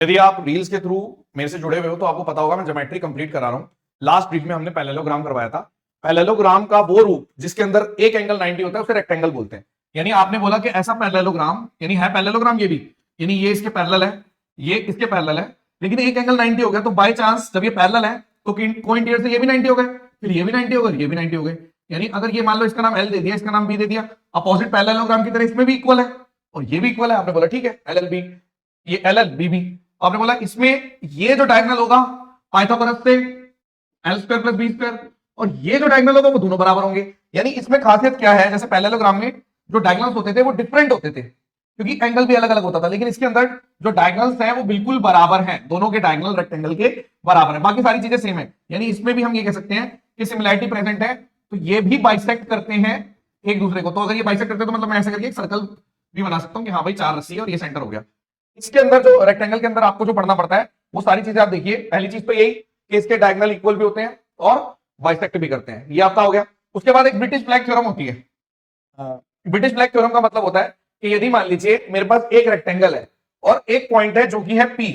यदि आप रील्स के थ्रू मेरे से जुड़े हुए हो तो आपको पता होगा मैं ज्योमेट्री कंप्लीट करा रहा हूं। लास्ट वीक में हमने पैरेललोग्राम करवाया था। पैरेललोग्राम का वो रूप जिसके अंदर एक एंगल 90 होता है उसे रेक्टेंगल बोलते हैं। यानी आपने बोला कि ऐसा पैरेललोग्राम, यानी है पैरेललोग्राम ये भी, यानी ये इसके पैरेलल है, ये इसके पैरेलल है, लेकिन एक एंगल 90 हो गया, तो बाय चांस जब ये पैरेलल है तो कोइंटियर से ये भी 90 हो गए, फिर ये भी 90 हो गए, ये भी 90 हो गए। यानी अगर ये मान लो इसका नाम एल दे दिया, इसका नाम बी दे दिया, अपोजिट पैरेललोग्राम की तरह इसमें भी इक्वल है और ये भी इक्वल है। आपने बोला ठीक है एल एल बी, ये एल एल बी भी। आपने बोला इसमें ये जो डायगोनल होगा पाइथागोरस से L square plus B square, और ये जो डायगोनल होगा वो दोनों बराबर होंगे। यानी इसमें खासियत क्या है, जैसे पैरेललोग्राम में जो डायगोनल्स होते थे वो डिफरेंट होते थे क्योंकि एंगल भी अलग अलग होता था, लेकिन इसके अंदर जो डायगोनल्स हैं वो बिल्कुल बराबर हैं, दोनों के डायगोनल रेक्टेंगल के बराबर है, बाकी सारी चीजें सेम है। यानी इसमें भी हम ये कह सकते हैं कि सिमिलैरिटी प्रेजेंट है, तो ये भी बाइसेक्ट करते हैं एक दूसरे को। तो अगर ये बाइसेक्ट करते हैं तो मतलब मैं ऐसे करके एक सर्कल भी बना सकता हूं कि हाँ भाई 4 रस्सी है और ये सेंटर हो गया। इसके अंदर जो रेक्टेंगल के अंदर आपको जो पढ़ना पड़ता है वो सारी चीजें आप देखिए। पहली चीज तो यही कि इसके डायगोनल इक्वल भी होते हैं और बाइसेक्ट भी करते हैं, ये आपका हो गया। उसके बाद एक ब्रिटिश फ्लैग थ्योरम होती है। ब्रिटिश फ्लैग थ्योरम का मतलब होता है कि यदि मान लीजिए मेरे पास एक रेक्टेंगल है और एक पॉइंट है जो कि है P,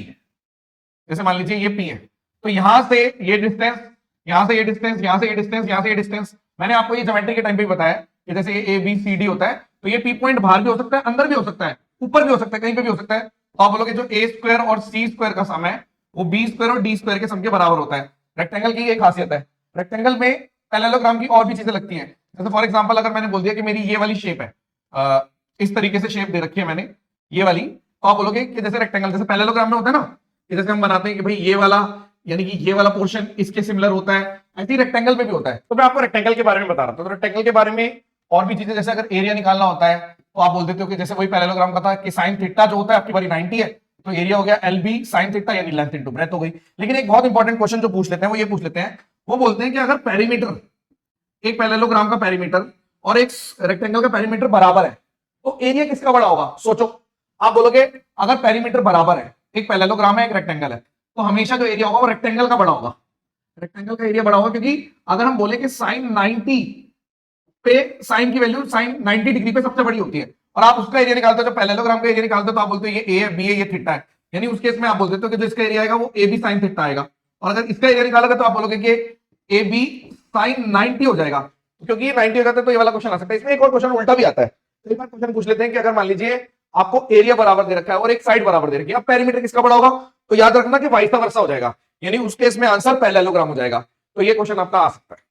जैसे मान लीजिए ये P है, तो यहां से ये डिस्टेंस, यहां से ये डिस्टेंस, यहां से ये डिस्टेंस, यहां से ये डिस्टेंस, मैंने आपको ये ज्योमेट्री के टाइम पे बताया कि जैसे ये ABCD होता है तो ये P पॉइंट बाहर भी हो सकता है, अंदर भी हो सकता है, ऊपर भी हो सकता है, कहीं पे भी हो सकता है। तो आप बोलोगे जो A स्क्वायर और C स्क्वायर का सम है वो B स्क्वायर और D स्क्वायर के सम के बराबर होता है। रेक्टेंगल की ये खासियत है। रेक्टेंगल में पैरेललोग्राम की और भी चीजें लगती हैं। जैसे फॉर एग्जांपल अगर मैंने बोल दिया कि मेरी ये वाली शेप है, इस तरीके से शेप दे रखी है मैंने ये वाली, तो आप बोलोगे कि जैसे रेक्टेंगल जैसे पैरेललोग्राम में होता है ना कि जैसे हम बनाते हैं कि भाई ये वाला यानी कि ये वाला पोर्शन इसके सिमिलर होता है, ऐसे ही रेक्टेंगल में भी होता है। तो मैं आपको रेक्टेंगल के बारे में बता रहा था। तो रेक्टेंगल के बारे में और भी चीजें, जैसे अगर एरिया निकालना होता है तो आप बोल देते हो कि जैसे वही पैरेललोग्राम का था कि साइन थीटा जो होता है आपकी बारी 90 है, तो एरिया हो गया एल बी साइन थीटा यानी लेंथ इनटू ब्रेथ हो गई। लेकिन एक बहुत इंपॉर्टेंट क्वेश्चन जो पूछ लेते हैं वो ये पूछ लेते हैं, वो बोलते हैं कि अगर पेरीमीटर, एक पैरेललोग्राम का पेरीमीटर और एक रेक्टेंगल का पेरीमीटर बराबर है तो एरिया किसका बड़ा होगा? सोचो। आप बोलोगे अगर पेरीमीटर बराबर है, एक पैरेललोग्राम है एक रेक्टेंगल है, तो हमेशा जो एरिया होगा वो रेक्टेंगल का बड़ा होगा। रेक्टेंगल का एरिया बड़ा होगा क्योंकि अगर हम बोले कि साइन 90 पे, साइन की वैल्यू साइन 90 डिग्री पे सबसे बड़ी होती है और आप उसका एरिया निकालते हो, जो पैरेललोग्राम का एरिया निकालते हो, तो आप बोलते हो ये ए है, बी है, ये थीटा है। यानी उस केस में आप बोल देते हो कि जो इसका एरिया आएगा वो ए बी साइन थीटा आएगा, और अगर इसका एरिया निकालोगे तो आप बोलोगे कि ए बी साइन 90 हो जाएगा, क्योंकि ये 90 हो जाता है तो ये वाला क्वेश्चन आ सकता है। इसमें एक और क्वेश्चन उल्टा भी आता है। तो एक बार क्वेश्चन पूछ लेते हैं कि अगर मान लीजिए आपको एरिया बराबर दे रखा है और एक साइड बराबर दे रखी है, अब पेरीमीटर किसका बड़ा होगा? तो याद रखना कि वाइस वर्सा हो जाएगा, यानी उस केस में आंसर पैरेललोग्राम हो जाएगा। तो ये क्वेश्चन आपका आ सकता है।